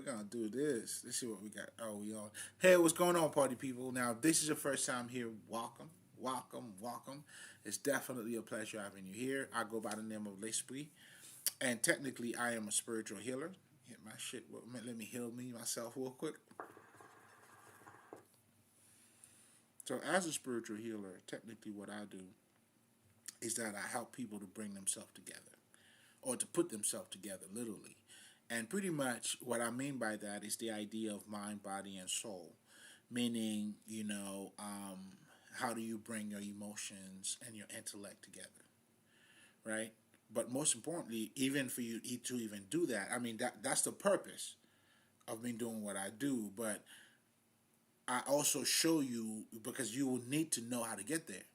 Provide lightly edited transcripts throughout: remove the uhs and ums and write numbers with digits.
We're gonna do this. Let's see what we got. Oh, we on. Hey, what's going on, party people? Now, if this is your first time here, welcome, welcome, welcome. It's definitely a pleasure having you here. I go by the name of L'Esprit, and technically, I am a spiritual healer. Hit my shit. Let me heal myself real quick. So, as a spiritual healer, technically, what I do is that I help people to bring themselves together, or to put themselves together, literally. And pretty much what I mean by that is the idea of mind, body, and soul. Meaning, how do you bring your emotions and your intellect together, right? But most importantly, even for you to even do that, I mean, that's the purpose of me doing what I do. But I also show you because you will need to know how to get there.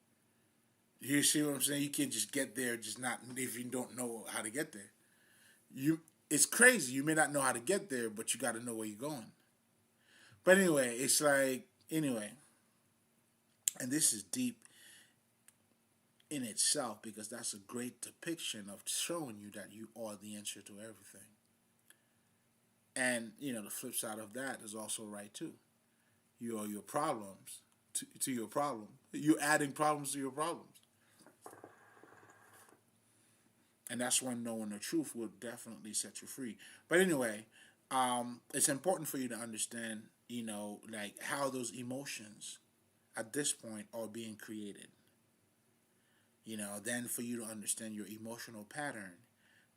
You see what I'm saying? You can't just get there, just not if you don't know how to get there. You It's crazy. You may not know how to get there, but you got to know where you're going. But anyway, it's like anyway, and this is deep in itself because that's a great depiction of showing you that you are the answer to everything. And the flip side of that is also right too. You are your problems to your problem. You're adding problems to your problems. And that's when knowing the truth will definitely set you free. But anyway, it's important for you to understand, like how those emotions at this point are being created. Then for you to understand your emotional pattern,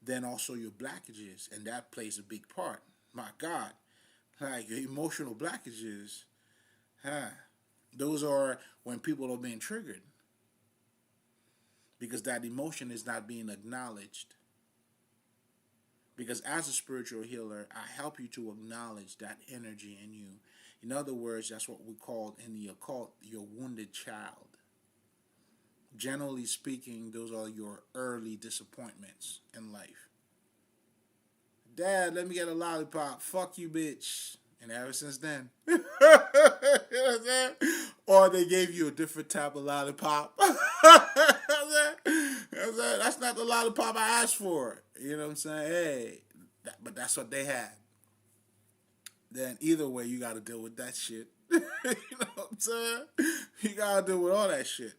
then also your blockages, and that plays a big part. My God, like your emotional blockages, huh? Those are when people are being triggered because that emotion is not being acknowledged. Because as a spiritual healer, I help you to acknowledge that energy in you. In other words, that's what we call in the occult your wounded child. Generally speaking, those are your early disappointments in life. Dad, let me get a lollipop. Fuck you, bitch. And ever since then, you know what I'm saying? Or they gave you a different type of lollipop. You know what I'm saying? That's not the lollipop I asked for. You know what I'm saying? Hey, but that's what they had. Then either way, you got to deal with that shit. You know what I'm saying? You got to deal with all that shit.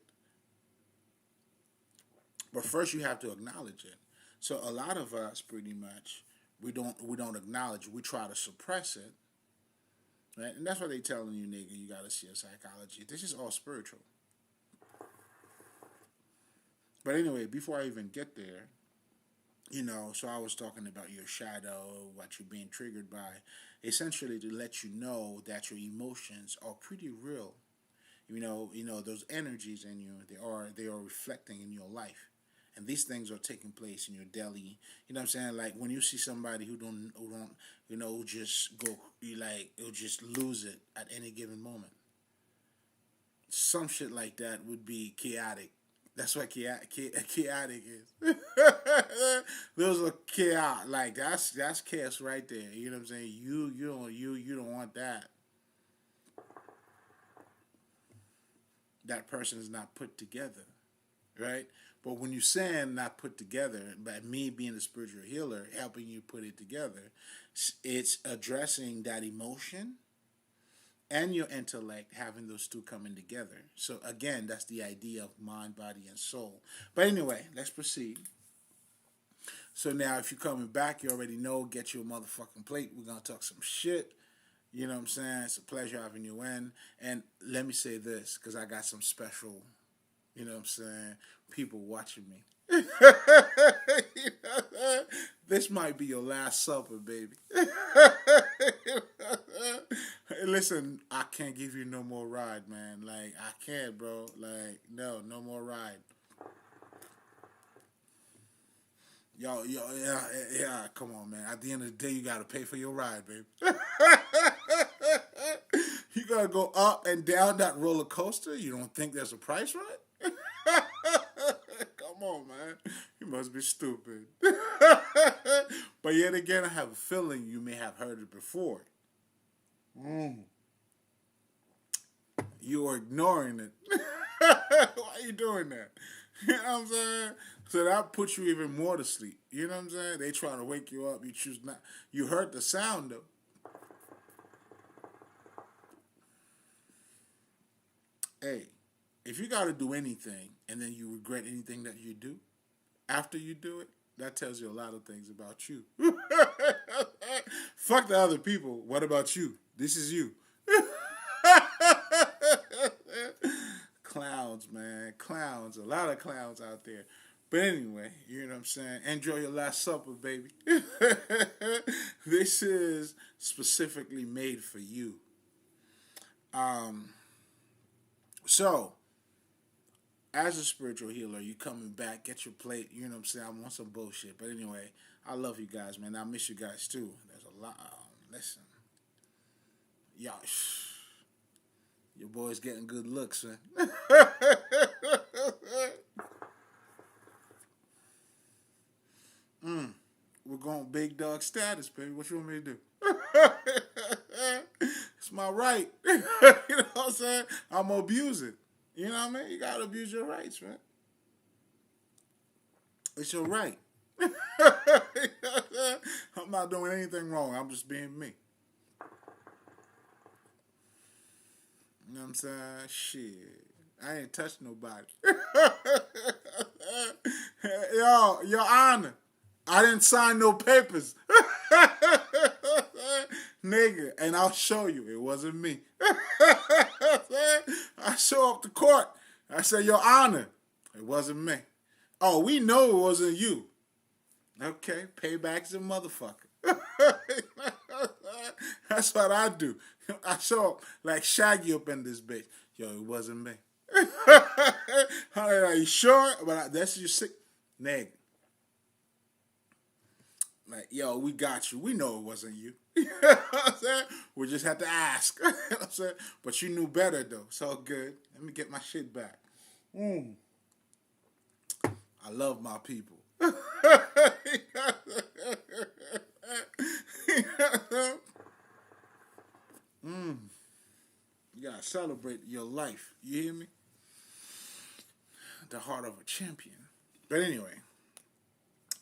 But first, you have to acknowledge it. So a lot of us, pretty much, we don't acknowledge. We try to suppress it. Right? And that's why they telling you, nigga, you gotta see a psychology. This is all spiritual. But anyway, before I even get there, so I was talking about your shadow, what you're being triggered by, essentially to let you know that your emotions are pretty real. Those energies in you, they are reflecting in your life. And these things are taking place in your daily. You know what I'm saying? Like when you see somebody who just go, who'll just lose it at any given moment. Some shit like that would be chaotic. That's what chaotic is. Those are chaos. Like that's chaos right there. You know what I'm saying? You don't want that. That person is not put together, right? But when you're saying not put together, by me being a spiritual healer, helping you put it together, it's addressing that emotion and your intellect, having those two coming together. So again, that's the idea of mind, body, and soul. But anyway, let's proceed. So now if you're coming back, you already know, get you a motherfucking plate. We're going to talk some shit. You know what I'm saying? It's a pleasure having you in. And let me say this, because I got some special, you know what I'm saying, people watching me. This might be your last supper, baby. Listen, I can't give you no more ride, man. Like, I can't, bro. Like, no more ride. Yeah, come on, man. At the end of the day, you gotta pay for your ride, baby. You gotta go up and down that roller coaster. You don't think there's a price right? Come on, man. You must be stupid. But yet again, I have a feeling you may have heard it before. Mm. You're ignoring it. Why are you doing that? You know what I'm saying? So that puts you even more to sleep. You know what I'm saying? They try to wake you up. You choose not. You heard the sound though. Hey, if you got to do anything and then you regret anything that you do after you do it, that tells you a lot of things about you. Fuck the other people. What about you? This is you. Clowns, man. Clowns. A lot of clowns out there. But anyway, you know what I'm saying? Enjoy your last supper, baby. This is specifically made for you. So, as a spiritual healer, you coming back, get your plate, you know what I'm saying? I want some bullshit. But anyway, I love you guys, man. I miss you guys too. There's a lot. Listen. Y'all, your boy's getting good looks, man. We're going big dog status, baby. What you want me to do? It's my right. You know what I'm saying? I'm gonna abuse it. You know what I mean? You gotta abuse your rights, man. It's your right. I'm not doing anything wrong. I'm just being me. You know what I'm saying? Shit. I ain't touched nobody. Yo, Your Honor, I didn't sign no papers. Nigga, and I'll show you it wasn't me. I show up to court. I say, Your Honor, it wasn't me. Oh, we know it wasn't you. Okay, payback's a motherfucker. That's what I do. I show up like Shaggy up in this bitch. Yo, it wasn't me. Are you sure? But that's your sick nigga. Like, yo, we got you. We know it wasn't you. You know what I'm saying? We just had to ask. You know what I'm saying? But you knew better, though. It's all good. Let me get my shit back. I love my people. You gotta celebrate your life. You hear me? The heart of a champion. But anyway,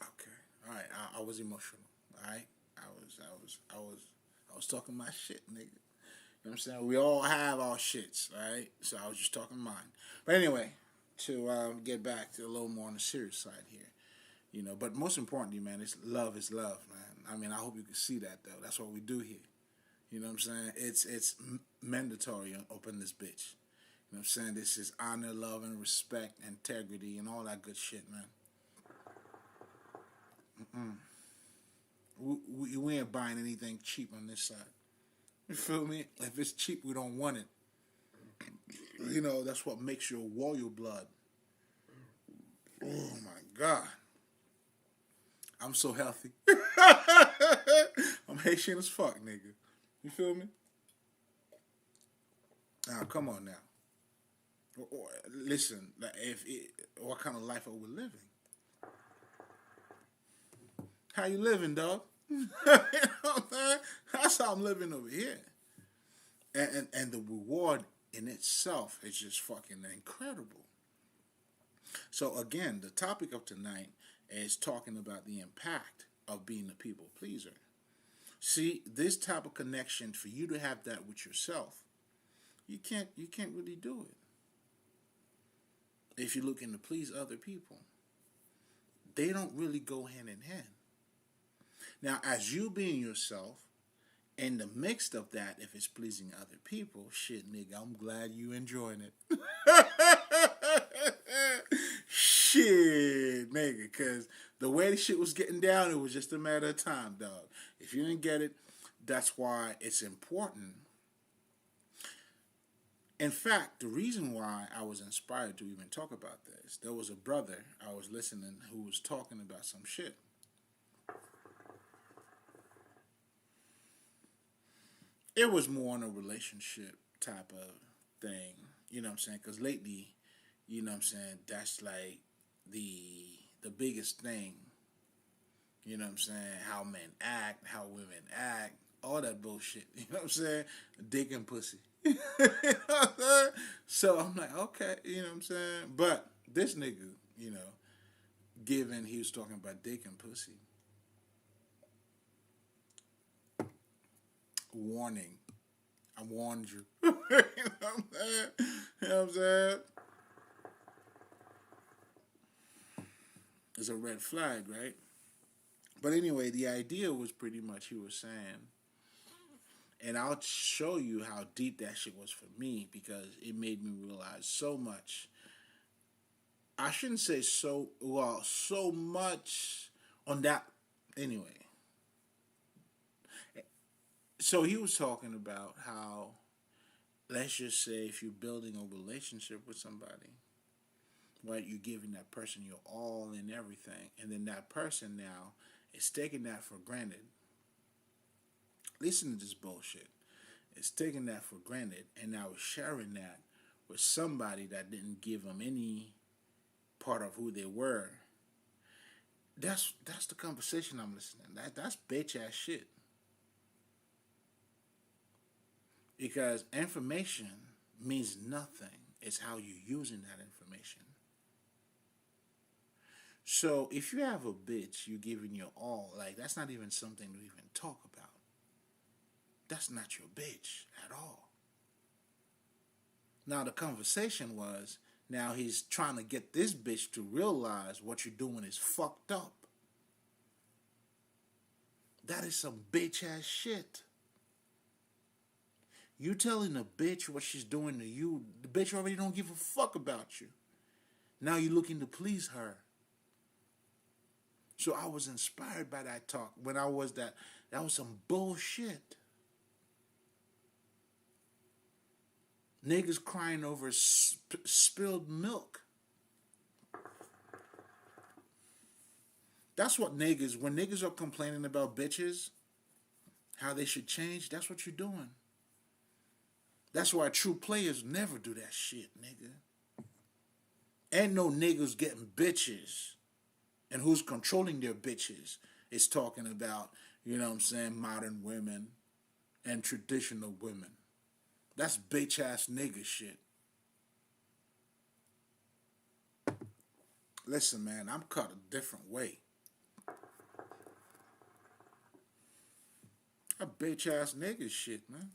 okay, all right. I was emotional. All right, I was talking my shit, nigga. You know what I'm saying? We all have our shits, all right? So I was just talking mine. But anyway, to get back to a little more on the serious side here, you know. But most importantly, man, it's love is love, man. I mean, I hope you can see that though. That's what we do here. You know what I'm saying? It's mandatory up in this bitch. You know what I'm saying? This is honor, love, and respect, integrity, and all that good shit, man. We ain't buying anything cheap on this side. You feel me? If it's cheap, we don't want it. You know, that's what makes you a royal blood. Oh, my God. I'm so healthy. I'm Haitian as fuck, nigga. You feel me? Now, come on now. Listen, what kind of life are we living? How you living, dog? You know what I'm saying? That's how I'm living over here. And the reward in itself is just fucking incredible. So again, the topic of tonight is talking about the impact of being a people pleaser. See, this type of connection, for you to have that with yourself, you can't really do it. If you're looking to please other people, they don't really go hand in hand. Now, as you being yourself, in the mix of that, if it's pleasing other people, shit, nigga, I'm glad you enjoying it. Shit, nigga, because the way the shit was getting down, it was just a matter of time, dog. If you didn't get it, that's why it's important. In fact, the reason why I was inspired to even talk about this, there was a brother I was listening who was talking about some shit. It was more on a relationship type of thing, you know what I'm saying? Because lately, you know what I'm saying, that's like the biggest thing, you know what I'm saying? How men act, how women act, all that bullshit, you know what I'm saying? Dick and pussy. You know what I'm saying? So I'm like, okay, you know what I'm saying? But this nigga, you know, given he was talking about dick and pussy, warning. I warned you. what I'm saying? You know what I'm saying? It's a red flag, right? But anyway, the idea was pretty much he was saying, and I'll show you how deep that shit was for me because it made me realize so much. I shouldn't say so well, so much on that. Anyway, so he was talking about how, let's just say, if you're building a relationship with somebody, right, you're giving that person your all and everything, and then that person now is taking that for granted. Listen to this bullshit. It's taking that for granted, and now is sharing that with somebody that didn't give them any part of who they were. That's the conversation I'm listening. That's bitch ass shit. Because information means nothing. It's how you're using that information. So if you have a bitch, you're giving your all. Like that's not even something to even talk about. That's not your bitch at all. Now the conversation was, now he's trying to get this bitch to realize what you're doing is fucked up. That is some bitch ass shit. You telling a bitch what she's doing to you, the bitch already don't give a fuck about you. Now you're looking to please her. So I was inspired by that talk when I was that was some bullshit. Niggas crying over spilled milk. That's what niggas, when niggas are complaining about bitches, how they should change, that's what you're doing. That's why true players never do that shit, nigga. Ain't no niggas getting bitches. And who's controlling their bitches is talking about, you know what I'm saying, modern women and traditional women. That's bitch ass nigga shit. Listen, man, I'm cut a different way. A bitch ass nigga shit, man.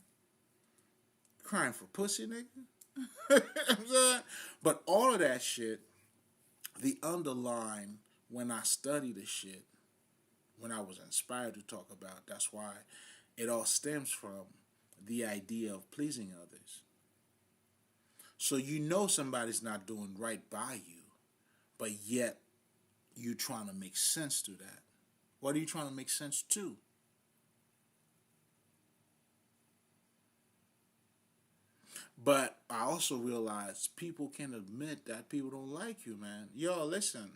Crying for pussy, nigga. But all of that shit, the underline when I study the shit, when I was inspired to talk about, that's why it all stems from the idea of pleasing others. So you know somebody's not doing right by you, but yet you trying to make sense to that. What are you trying to make sense to? But I also realize people can admit that people don't like you, man. Yo, listen,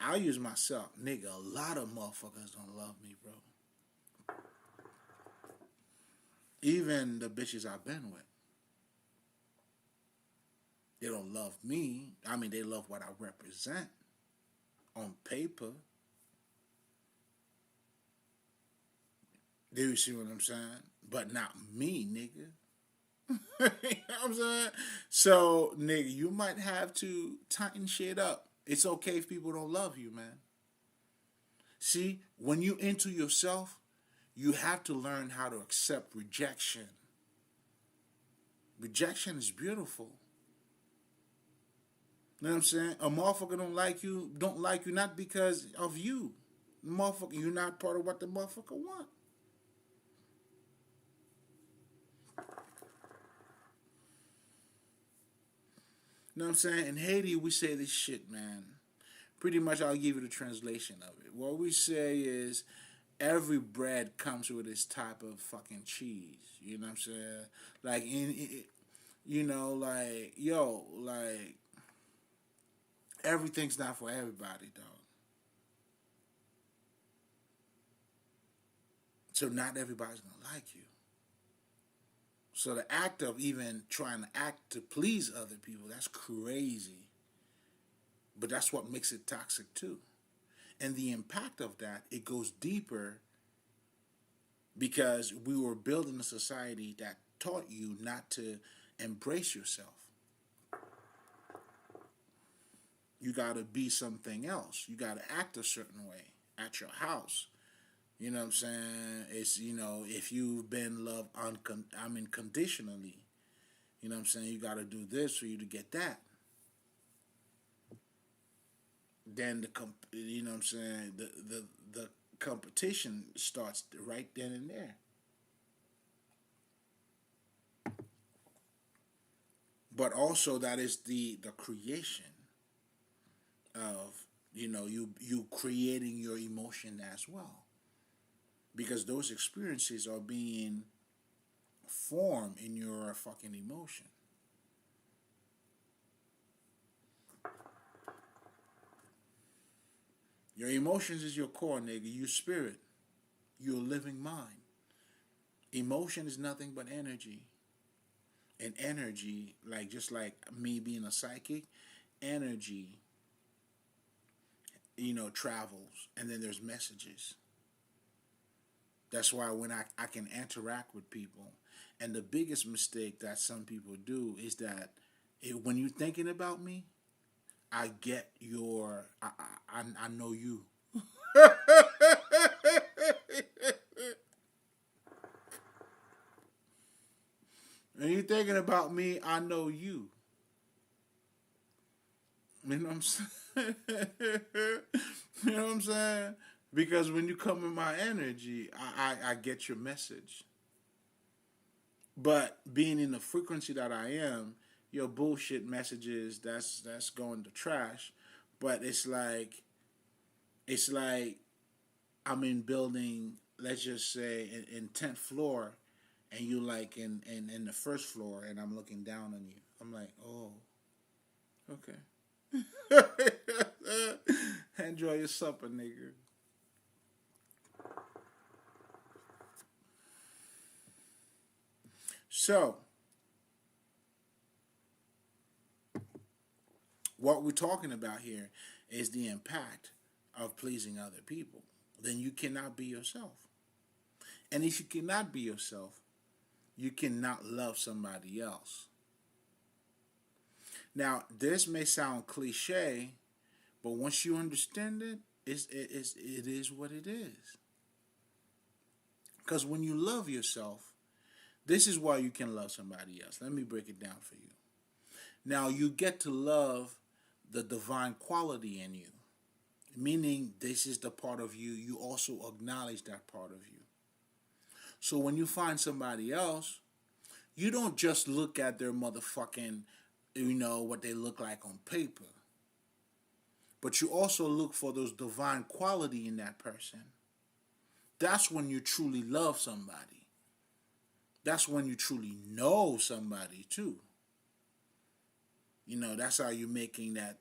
I'll use myself. Nigga, a lot of motherfuckers don't love me, bro. Even the bitches I've been with. They don't love me. I mean, they love what I represent on paper. Do you see what I'm saying? But not me, nigga. You know what I'm saying? So, nigga, you might have to tighten shit up. It's okay if people don't love you, man. See, when you into yourself, you have to learn how to accept rejection. Rejection is beautiful. You know what I'm saying? A motherfucker don't like you not because of you. Motherfucker, you're not part of what the motherfucker want. You know what I'm saying? In Haiti, we say this shit, man. Pretty much, I'll give you the translation of it. What we say is, every bread comes with its type of fucking cheese. You know what I'm saying? Like, like, yo, like, everything's not for everybody, dog. So not everybody's gonna like you. So the act of even trying to act to please other people, that's crazy. But that's what makes it toxic too. And the impact of that, it goes deeper because we were building a society that taught you not to embrace yourself. You got to be something else. You got to act a certain way at your house. You know what I'm saying? It's, if you've been loved conditionally, You know what I'm saying? You got to do this for you to get that. Then you know what I'm saying? The competition starts right then and there. But also that is the creation of, you creating your emotion as well, because those experiences are being formed in your fucking emotion. Your emotions is your core, nigga. You spirit. You're a living mind. Emotion is nothing but energy. And energy, like just like me being a psychic, energy, travels, and then there's messages. That's why when I can interact with people, and the biggest mistake that some people do is that when you're thinking about me, I get I know you. When you're thinking about me, I know you. You know what I'm saying? You know what I'm saying? Because when you come in my energy, I get your message. But being in the frequency that I am, your bullshit messages, that's going to trash. But it's like I'm in building, let's just say in 10th floor, and you like in the first floor, and I'm looking down on you. I'm like, oh, okay. Enjoy your supper, nigga. So, what we're talking about here is the impact of pleasing other people. Then you cannot be yourself. And if you cannot be yourself, you cannot love somebody else. Now, this may sound cliche, but once you understand it, it is what it is. Because when you love yourself, this is why you can love somebody else. Let me break it down for you. Now, you get to love the divine quality in you, meaning this is the part of you. You also acknowledge that part of you. So when you find somebody else, you don't just look at their motherfucking, what they look like on paper. But you also look for those divine quality in that person. That's when you truly love somebody. That's when you truly know somebody too. That's how you're making that,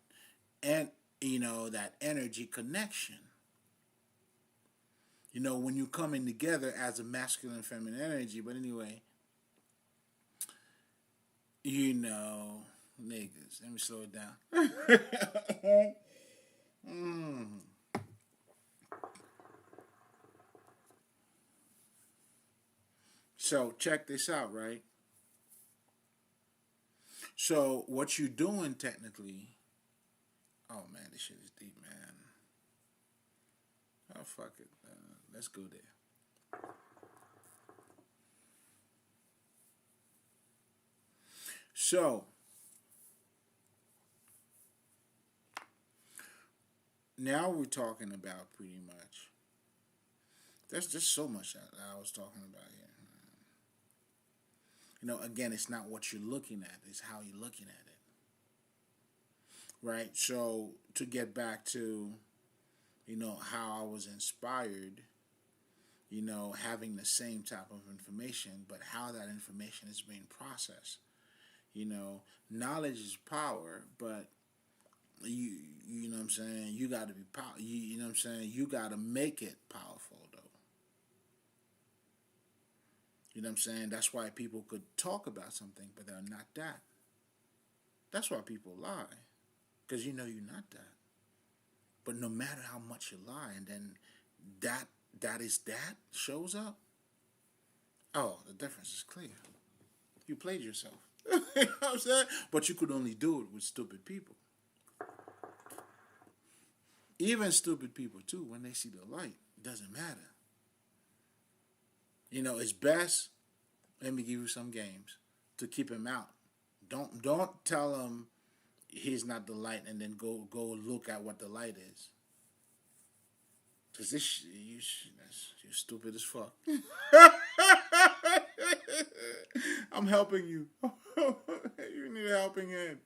and that energy connection. When you're coming together as a masculine and feminine energy. But anyway, niggas. Let me slow it down. So check this out, right? So what you're doing technically, oh man, this shit is deep, man. Oh fuck it, let's go there. So now we're talking about pretty much. There's just so much that I was talking about here. Again, it's not what you're looking at; it's how you're looking at it. Right. So to get back to, how I was inspired. Having the same type of information, but how that information is being processed. Knowledge is power, but you know what I'm saying, you got to be you know what I'm saying, you got to make it powerful though. You know what I'm saying? That's why people could talk about something, but they're not that. That's why people lie, because you're not that. But no matter how much you lie, and then that shows up, oh, the difference is clear. You played yourself. You know what I'm saying? But you could only do it with stupid people. Even stupid people too, when they see the light, it doesn't matter. It's best, let me give you some games, to keep him out. Don't tell him he's not the light, and then go look at what the light is. Cause you're stupid as fuck. I'm helping you. You need a helping hand.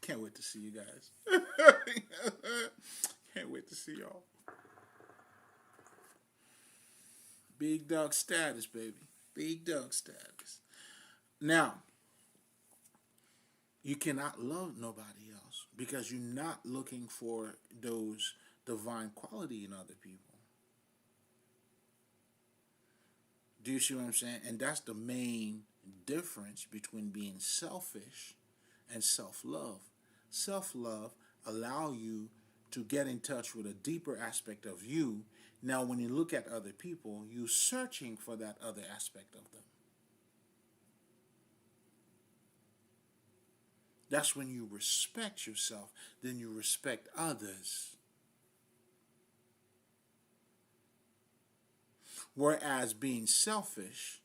Can't wait to see you guys. Can't wait to see y'all. Big dog status, baby. Big dog status. Now, you cannot love nobody else because you're not looking for those divine quality in other people. Do you see what I'm saying? And that's the main difference between being selfish and self-love. Self-love allow you to get in touch with a deeper aspect of you. Now, when you look at other people, you're searching for that other aspect of them. That's when you respect yourself, then you respect others. Whereas being selfish,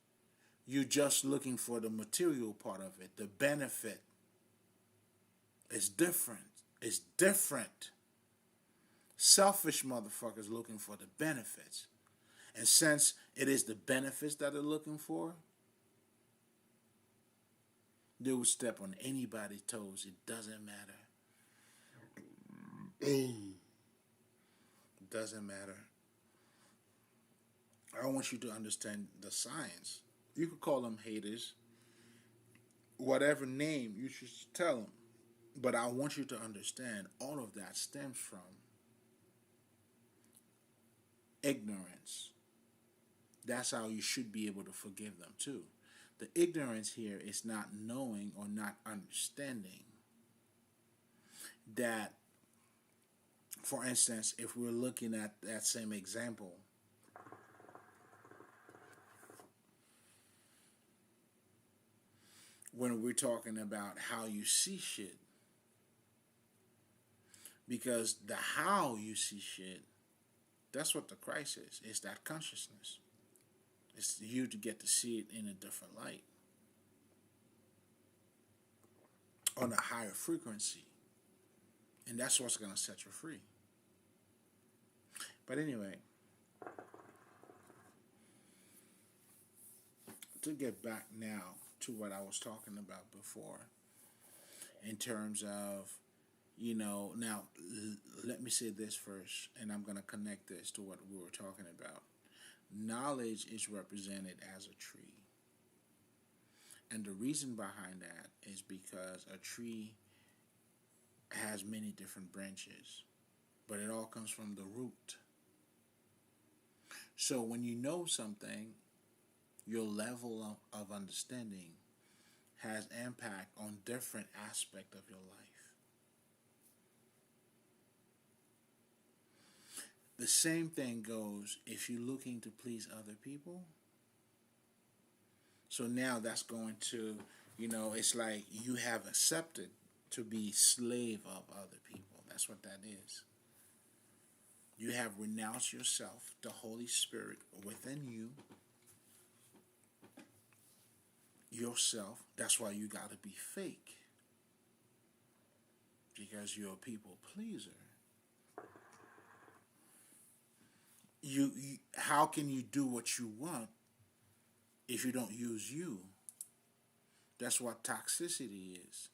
you're just looking for the material part of it, the benefit. It's different. It's different. Selfish motherfuckers looking for the benefits. And since it is the benefits that they're looking for, they will step on anybody's toes. It doesn't matter. It doesn't matter. I want you to understand the science. You could call them haters. Whatever name you should tell them. But I want you to understand all of that stems from ignorance. That's how you should be able to forgive them too. The ignorance here is not knowing or not understanding that, for instance, if we're looking at that same example, when we're talking about how you see shit, because the how you see shit, that's what the Christ is. It's that consciousness. It's you to get to see it in a different light, on a higher frequency. And that's what's going to set you free. But anyway, to get back now to what I was talking about before, in terms of, now let me say this first, and I'm going to connect this to what we were talking about. Knowledge is represented as a tree. And the reason behind that is because a tree has many different branches, but it all comes from the root. So when you know something, your level of understanding has impact on different aspects of your life. The same thing goes if you're looking to please other people. So now that's going to, it's like you have accepted to be slave of other people. That's what that is. You have renounced yourself, the Holy Spirit within you, yourself. That's why you got to be fake. Because you're a people pleaser. You how can you do what you want if you don't use you? That's what toxicity is.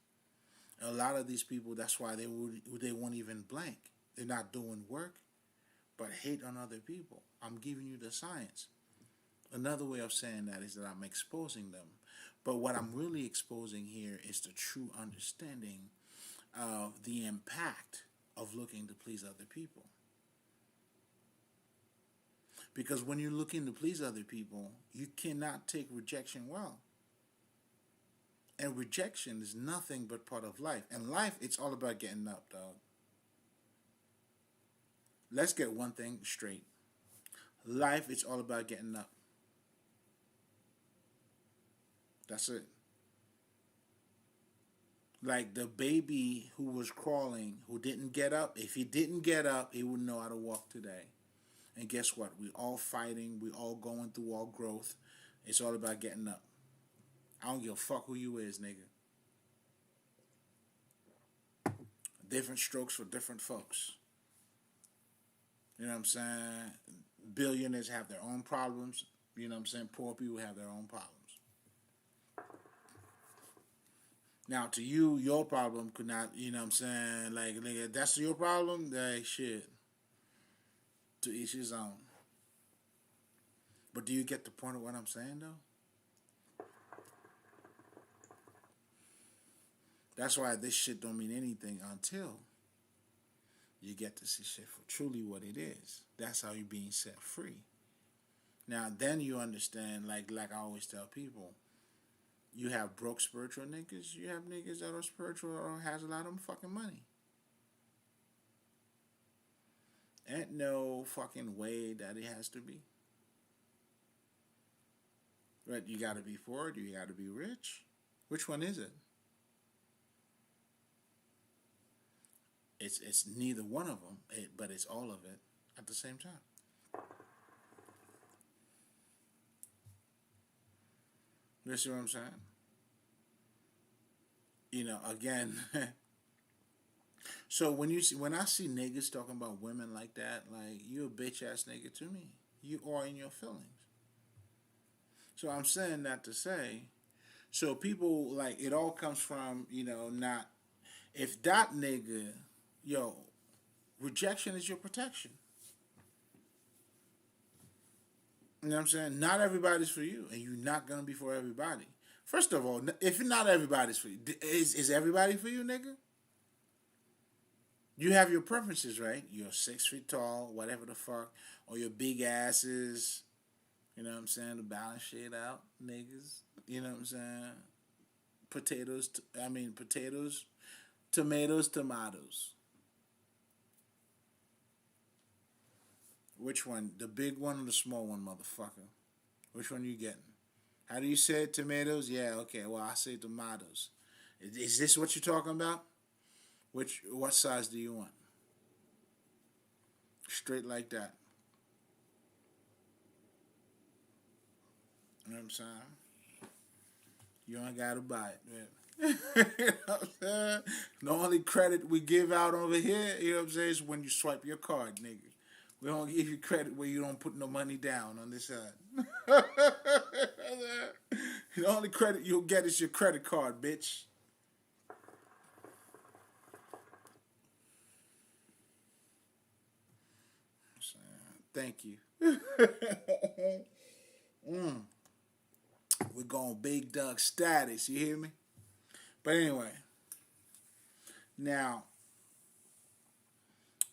A lot of these people, that's why they won't even blank. They're not doing work, but hate on other people. I'm giving you the science. Another way of saying that is that I'm exposing them. But what I'm really exposing here is the true understanding of the impact of looking to please other people. Because when you're looking to please other people, you cannot take rejection well. And rejection is nothing but part of life. And life, it's all about getting up, dog. Let's get one thing straight. Life, it's all about getting up. That's it. Like the baby who was crawling, who didn't get up. If he didn't get up, he wouldn't know how to walk today. And guess what? We all fighting. We all going through our growth. It's all about getting up. I don't give a fuck who you is, nigga. Different strokes for different folks. You know what I'm saying? Billionaires have their own problems. You know what I'm saying? Poor people have their own problems. Now, to you, your problem could not, you know what I'm saying? Like, nigga, that's your problem? Like, shit. To each his own. But do you get the point of what I'm saying, though? That's why this shit don't mean anything until you get to see shit for truly what it is. That's how you're being set free. Now, then you understand, like I always tell people, you have broke spiritual niggas. You have niggas that are spiritual or has a lot of fucking money. Ain't no fucking way that it has to be. Right? You gotta be poor. You gotta be rich. Which one is it? It's neither one of them, but it's all of it at the same time. You see what I'm saying? You know, again. So when I see niggas talking about women like that, like you a bitch ass nigga to me. You are in your feelings. So I'm saying that to say, so people like it all comes from not if that nigga, yo, rejection is your protection. You know what I'm saying? Not everybody's for you, and you're not gonna be for everybody. First of all, if not everybody's for you, is everybody for you, nigga? You have your preferences, right? You're 6 feet tall, whatever the fuck, or your big asses. You know what I'm saying? To balance shit out, niggas. You know what I'm saying? Potatoes, tomatoes. Which one? The big one or the small one, motherfucker? Which one you getting? How do you say it? Tomatoes? Yeah, okay. Well, I say tomatoes. Is this what you're talking about? What size do you want? Straight like that. You know what I'm saying? You ain't gotta buy it, man. You know what I'm saying? The only credit we give out over here, you know what I'm saying, is when you swipe your card, nigga. We don't give you credit where you don't put no money down on this side. The only credit you'll get is your credit card, bitch. Thank you. We're going big Doug status, you hear me? But anyway, now,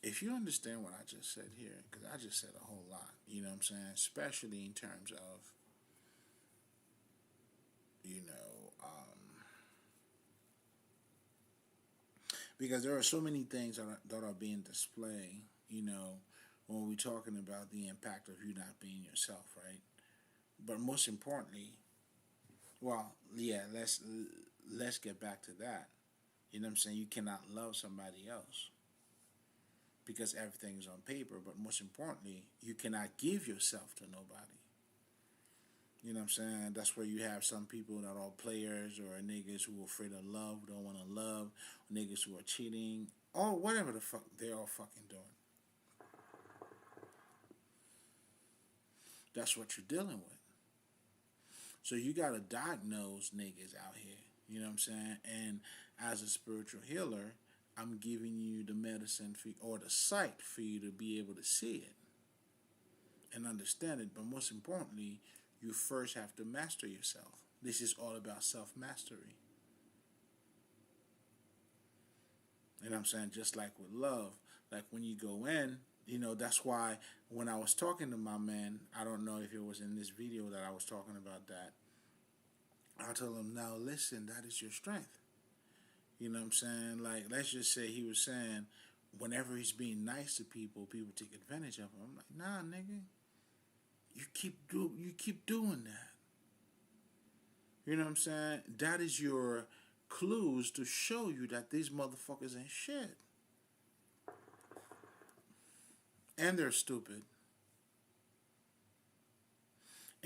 if you understand what I just said here, because I just said a whole lot, you know what I'm saying? Especially in terms of, you know, because there are so many things that are being displayed, you know, when we're talking about the impact of you not being yourself, right? But most importantly, well, yeah, let's get back to that. You know what I'm saying? You cannot love somebody else because everything is on paper. But most importantly, you cannot give yourself to nobody. You know what I'm saying? That's where you have some people that are players or niggas who are afraid of love, don't want to love, niggas who are cheating, or whatever the fuck they're all fucking doing. That's what you're dealing with. So you gotta diagnose niggas out here. You know what I'm saying? And as a spiritual healer, I'm giving you the medicine for or the sight for you to be able to see it and understand it. But most importantly, you first have to master yourself. This is all about self mastery. You know what I'm saying? Just like with love, like when you go in, that's why when I was talking to my man, I don't know if it was in this video that I was talking about that. I told him, now listen, that is your strength. You know what I'm saying? Like, let's just say he was saying, whenever he's being nice to people, people take advantage of him. I'm like, nah, nigga, you keep doing that. You know what I'm saying? That is your clues to show you that these motherfuckers ain't shit. And they're stupid.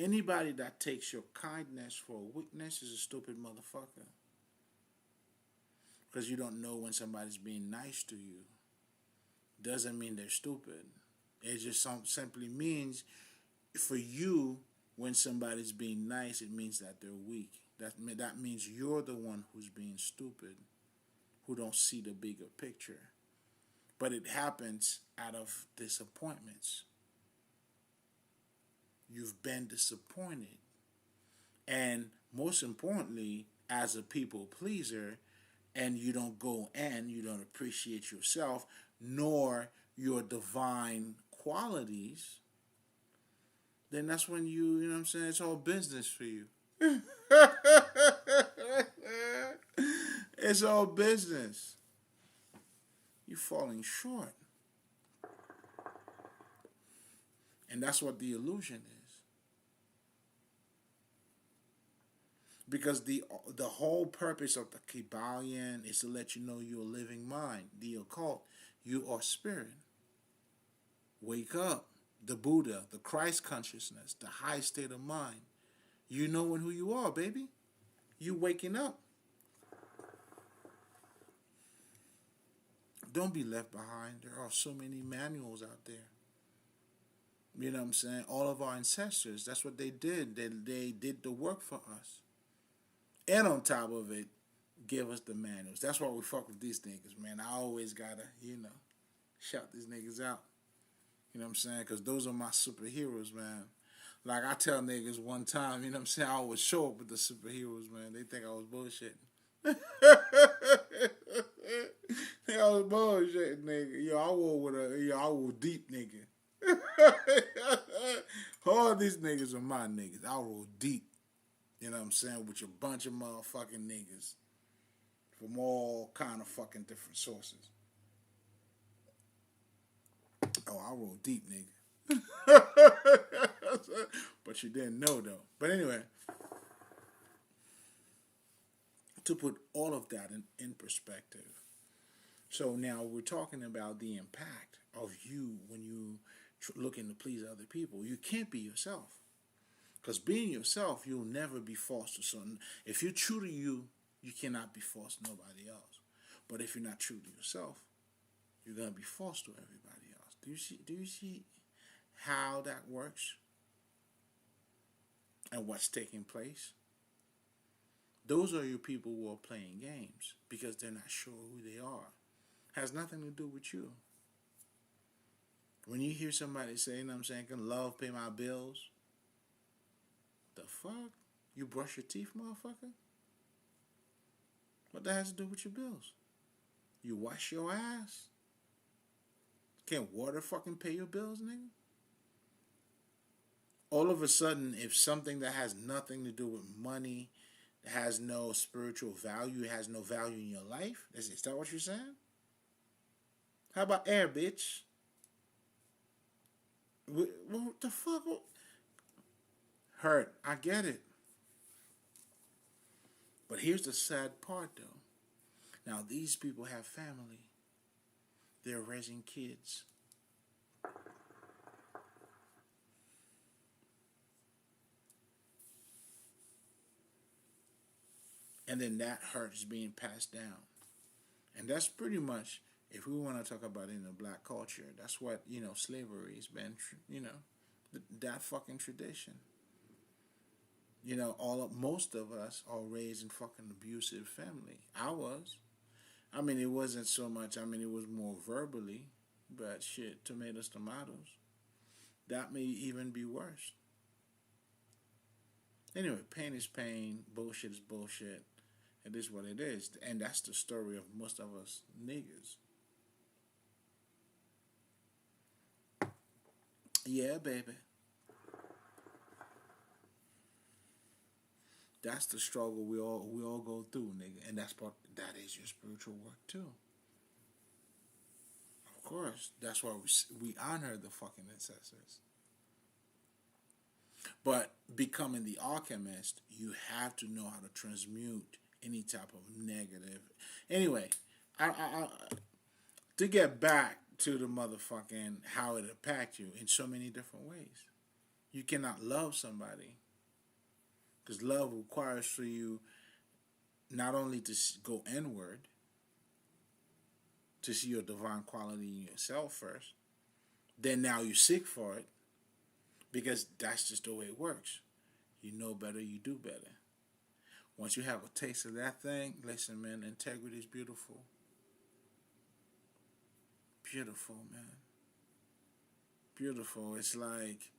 Anybody that takes your kindness for a weakness is a stupid motherfucker. Because you don't know when somebody's being nice to you. Doesn't mean they're stupid. It just simply means for you, when somebody's being nice, it means that they're weak. That means you're the one who's being stupid, who don't see the bigger picture. But it happens out of disappointments. You've been disappointed. And most importantly, as a people pleaser, and you don't go and you don't appreciate yourself, nor your divine qualities, then that's when you know what I'm saying, it's all business for you. It's all business. You're falling short. And that's what the illusion is. Because the whole purpose of the Kybalion is to let you know you're a living mind. The occult, you are spirit. Wake up. The Buddha, the Christ consciousness, the high state of mind. You knowing who you are, baby. You waking up. Don't be left behind. There are so many manuals out there. You know what I'm saying? All of our ancestors, that's what they did. They did the work for us. And on top of it, give us the manuals. That's why we fuck with these niggas, man. I always gotta, shout these niggas out. You know what I'm saying? Because those are my superheroes, man. Like, I tell niggas one time, you know what I'm saying, I always show up with the superheroes, man. They think I was bullshitting. Think I was bullshitting, nigga. I wore deep, nigga. All these niggas are my niggas. I roll deep. You know what I'm saying? With your bunch of motherfucking niggas. From all kind of fucking different sources. Oh, I roll deep, nigga. But you didn't know, though. But anyway, to put all of that in perspective. So now we're talking about the impact of you when you looking to please other people. You can't be yourself. Because being yourself, you'll never be false to something. If you're true to you, you cannot be false to nobody else. But if you're not true to yourself, you're going to be false to everybody else. Do you see how that works? And what's taking place? Those are your people who are playing games because they're not sure who they are. Has nothing to do with you. When you hear somebody say, you know what I'm saying, can love pay my bills? The fuck? You brush your teeth, motherfucker? What that has to do with your bills? You wash your ass? Can't water fucking pay your bills, nigga? All of a sudden, if something that has nothing to do with money, has no spiritual value, has no value in your life, is that what you're saying? How about air, bitch? What the fuck? Hurt. I get it. But here's the sad part, though. Now, these people have family. They're raising kids. And then that hurt is being passed down. And that's pretty much, if we want to talk about it in the black culture, that's what, slavery has been, that fucking tradition. Most of us are raised in fucking abusive family. I was. I mean, it wasn't so much, it was more verbally, but shit, tomatoes. That may even be worse. Anyway, pain is pain, bullshit is bullshit. It is what it is. And that's the story of most of us niggas. Yeah, baby. That's the struggle we all go through, nigga. And that is your spiritual work too. Of course. That's why we honor the fucking ancestors. But becoming the alchemist, you have to know how to transmute any type of negative. Anyway, I to get back to the motherfucking how it impacts you in so many different ways. You cannot love somebody because love requires for you not only to go inward, to see your divine quality in yourself first, then now you seek for it because that's just the way it works. You know better, you do better. Once you have a taste of that thing, listen, man, integrity is beautiful. Beautiful, man. Beautiful. It's like,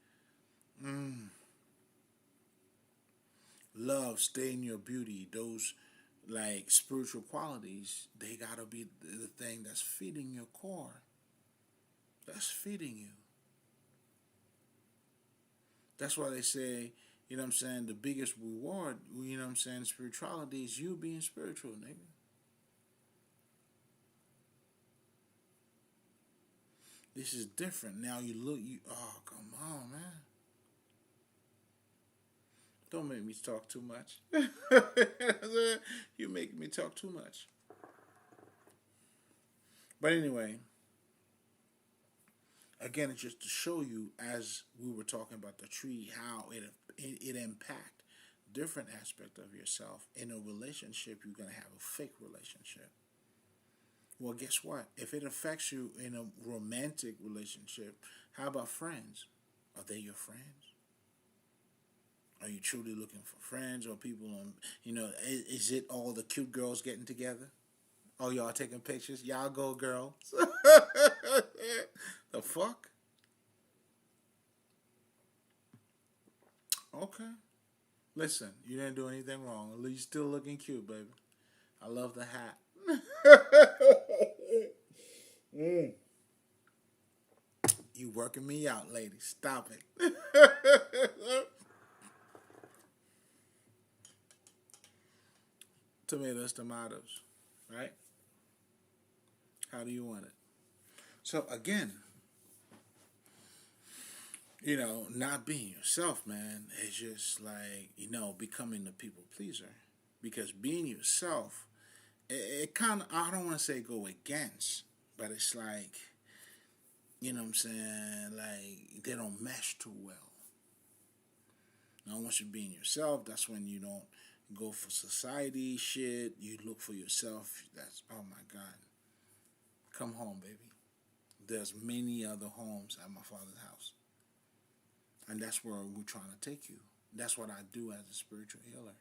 love, stay in your beauty. Those like spiritual qualities, they gotta be the thing that's feeding your core. That's feeding you. That's why they say, you know what I'm saying, the biggest reward, you know what I'm saying, spirituality is you being spiritual, nigga. This is different. Now you look, oh, come on, man. Don't make me talk too much. You make me talk too much. But anyway, again, it's just to show you, as we were talking about the tree, how it impact different aspect of yourself. In a relationship, you're gonna have a fake relationship. Well, guess what? If it affects you in a romantic relationship, how about friends? Are they your friends? Are you truly looking for friends or people on, is it all the cute girls getting together? Oh, y'all taking pictures? Y'all go, girls. The fuck? Okay. Listen, you didn't do anything wrong. At least you're still looking cute, baby. I love the hat. Mm. You working me out, lady. Stop it. Tomatoes, right? How do you want it? So again, not being yourself, man, is just like, becoming the people pleaser. Because being yourself, it kind of, I don't want to say go against, but it's like, you know what I'm saying, like, they don't mesh too well. Now, once you're being yourself, that's when you don't go for society shit. You look for yourself. That's, oh my God. Come home, baby. There's many other homes at my father's house. And that's where we're trying to take you. That's what I do as a spiritual healer.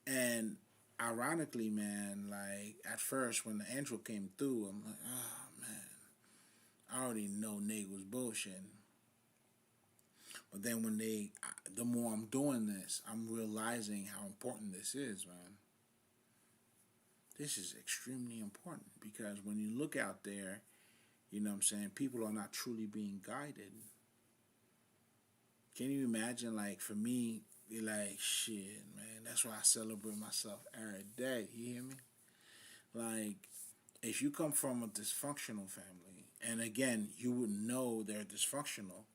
And ironically, man, like at first when the angel came through, I'm like, oh man, I already know Nate was bullshitting. But then the more I'm doing this, I'm realizing how important this is, man. This is extremely important because when you look out there, you know what I'm saying, people are not truly being guided. Can you imagine, like, for me, be like, shit, man, that's why I celebrate myself every day, you hear me? Like, if you come from a dysfunctional family, and again, you would know they're dysfunctional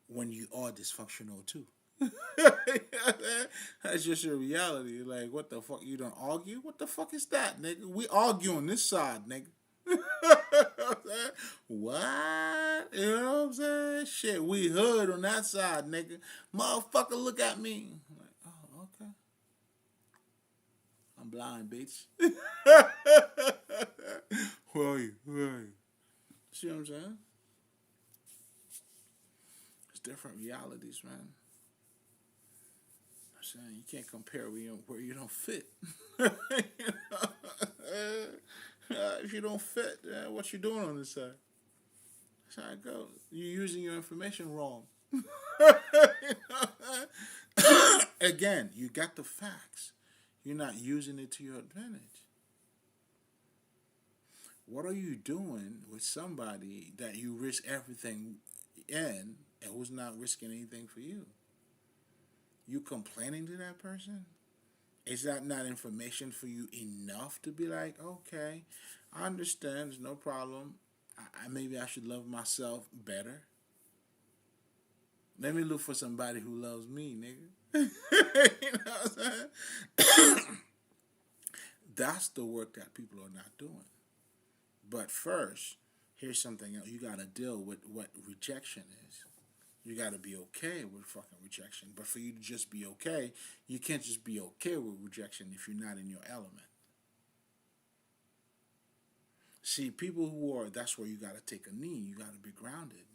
when you are dysfunctional too. That's just your reality. Like, what the fuck? You don't argue? What the fuck is that, nigga? We argue on this side, nigga. What? You know what I'm saying? Shit, we hood on that side, nigga. Motherfucker, look at me. I'm like, oh, okay. I'm blind, bitch. Who are you? Who are you? See what I'm saying? It's different realities, man. I'm saying you can't compare where you don't fit. If you don't fit, what you doing on this side? That's how it goes. You're using your information wrong. Again, you got the facts. You're not using it to your advantage. What are you doing with somebody that you risk everything in and who's not risking anything for you? You complaining to that person? Is that not information for you enough to be like, okay, I understand, there's no problem. Maybe I should love myself better. Let me look for somebody who loves me, nigga. You know what I'm saying? That's the work that people are not doing. But first, here's something else. You got to deal with what rejection is. You got to be okay with fucking rejection. But for you to just be okay, you can't just be okay with rejection if you're not in your element. See, people who are, that's where you got to take a knee. You got to be grounded.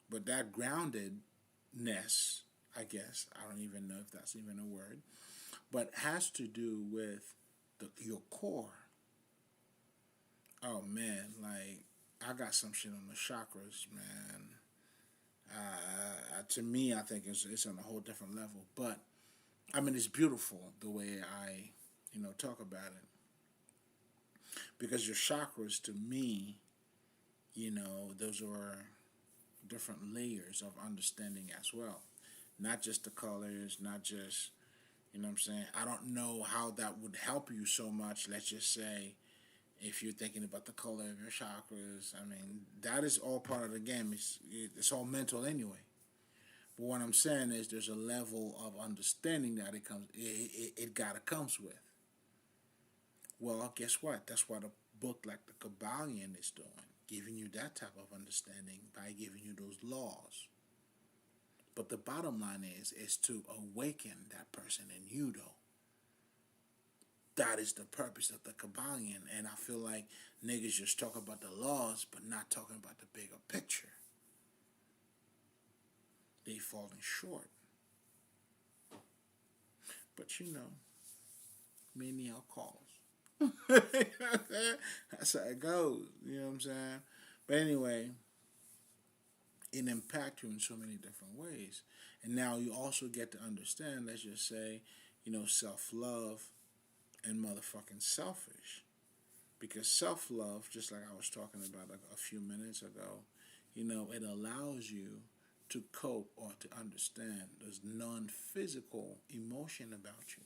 But that groundedness, I guess, I don't even know if that's even a word, but has to do with your core. Oh man, like I got some shit on the chakras, man. To me, I think it's on a whole different level. But I mean, it's beautiful the way I, talk about it, because your chakras, to me, those are different layers of understanding as well. Not just the colors, not just, what I'm saying? I don't know how that would help you so much. Let's just say, if you're thinking about the color of your chakras, I mean, that is all part of the game. It's all mental anyway. But what I'm saying is there's a level of understanding that it gotta comes with. Well, guess what? That's what a book like the Kabbalion is doing, giving you that type of understanding by giving you those laws. But the bottom line is to awaken that person in you, though. That is the purpose of the Kabbalion. And I feel like niggas just talk about the laws, but not talking about the bigger picture. They falling short. But many are calls. That's how it goes. You know what I'm saying? But anyway, it impacts you in so many different ways. And now you also get to understand, let's just say, self-love and motherfucking selfish. Because self-love, just like I was talking about a few minutes ago, it allows you to cope or to understand this non-physical emotion about you.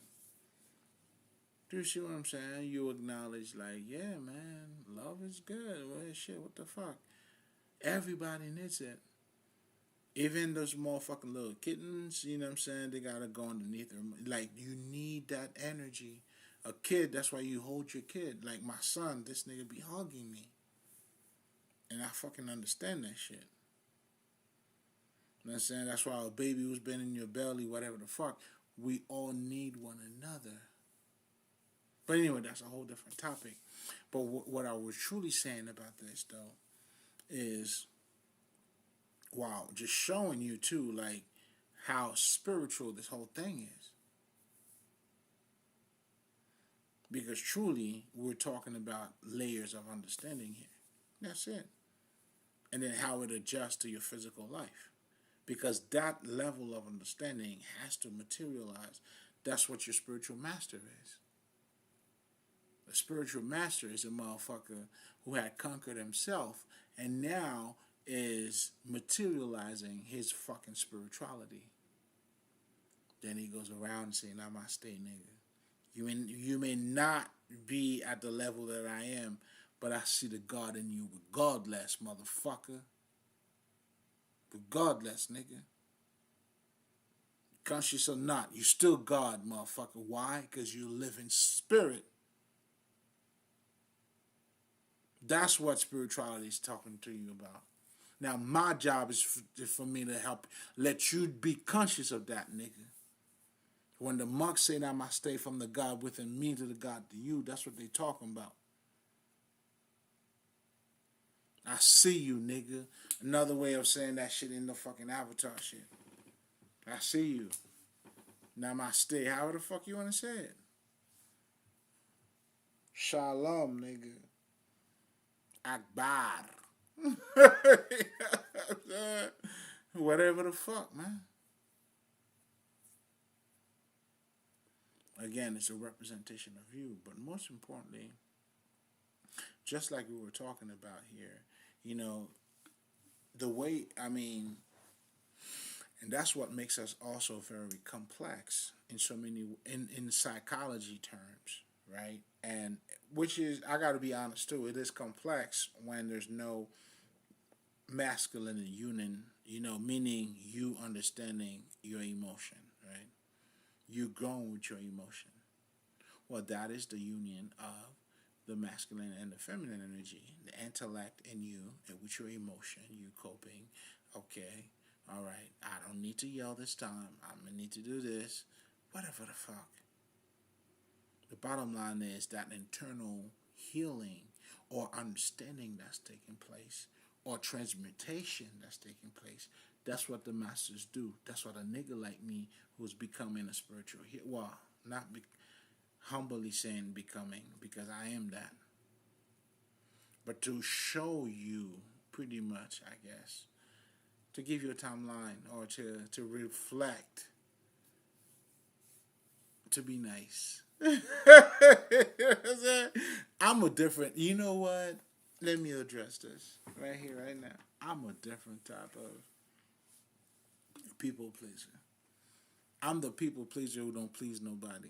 Do you see what I'm saying? You acknowledge, like, yeah, man, love is good. Well, shit, what the fuck? Everybody needs it. Even those motherfucking little kittens, you know what I'm saying? They gotta go underneath them. Like, you need that energy. A kid, that's why you hold your kid. Like my son, this nigga be hugging me. And I fucking understand that shit. You know what I'm saying? That's why a baby who's been in your belly, whatever the fuck, we all need one another. But anyway, that's a whole different topic. But what I was truly saying about this, though, is, wow, just showing you, too, like, how spiritual this whole thing is. Because truly, we're talking about layers of understanding here. That's it. And then how it adjusts to your physical life. Because that level of understanding has to materialize. That's what your spiritual master is. A spiritual master is a motherfucker who had conquered himself and now is materializing his fucking spirituality. Then he goes around and saying, Namaste, nigga. You may not be at the level that I am, but I see the God in you regardless, motherfucker. Regardless, nigga. Conscious or not, you still God, motherfucker. Why? Because you live in spirit. That's what spirituality is talking to you about. Now, my job is for me to help let you be conscious of that, nigga. When the monks say that I must stay from the God within me to the God to you, that's what they talking about. I see you, nigga. Another way of saying that shit in the fucking Avatar shit. I see you. Namaste. However the fuck you want to say it. Shalom, nigga. Akbar. Whatever the fuck, man. Again, it's a representation of you. But most importantly, just like we were talking about here, the way, and that's what makes us also very complex in so many, in psychology terms, right? And which is, I got to be honest too, it is complex when there's no masculine union, meaning you understanding your emotion, right? You growing with your emotion. Well, that is the union of the masculine and the feminine energy, the intellect in you, and with your emotion, you coping, Okay, all right, I don't need to yell this time. I'm going to need to do this. Whatever the fuck. The bottom line is that internal healing or understanding that's taking place or transmutation that's taking place. That's what the masters do. That's what a nigga like me who's becoming a spiritual healer, well, not be, humbly saying becoming, because I am that, but to show you pretty much, I guess, to give you a timeline or to reflect, to be nice. I'm a different, you know what? Let me address this right here, right now. I'm a different type of people pleaser. I'm the people pleaser who don't please nobody.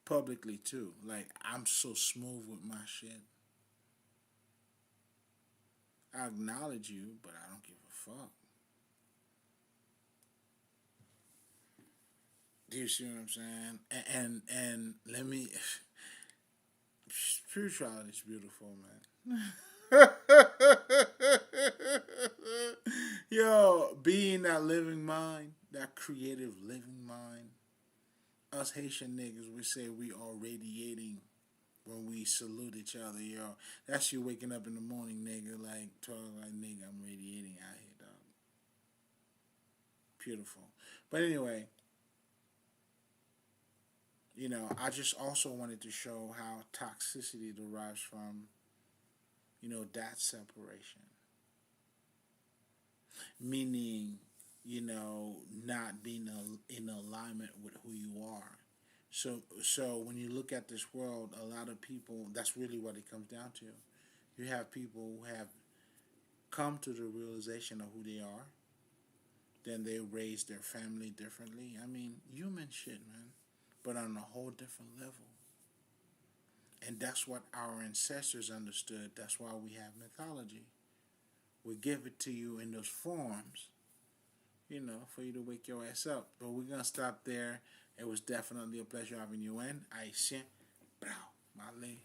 Publicly, too. Like, I'm so smooth with my shit. I acknowledge you, but I don't give a fuck. Do you see what I'm saying? And let me. Spirituality is beautiful, man. Yo, being that living mind, that creative living mind, us Haitian niggas, we say we are radiating when we salute each other, yo. That's you waking up in the morning, nigga, like, talking like, nigga, I'm radiating out here, dog. Beautiful. But anyway, I just also wanted to show how toxicity derives from, that separation. Meaning, not being in alignment with who you are. So when you look at this world, a lot of people, that's really what it comes down to. You have people who have come to the realization of who they are. Then they raise their family differently. I mean, human shit, man. But on a whole different level. And that's what our ancestors understood. That's why we have mythology. We give it to you in those forms, for you to wake your ass up. But we're going to stop there. It was definitely a pleasure having you in. Aisha, Brau, Malay.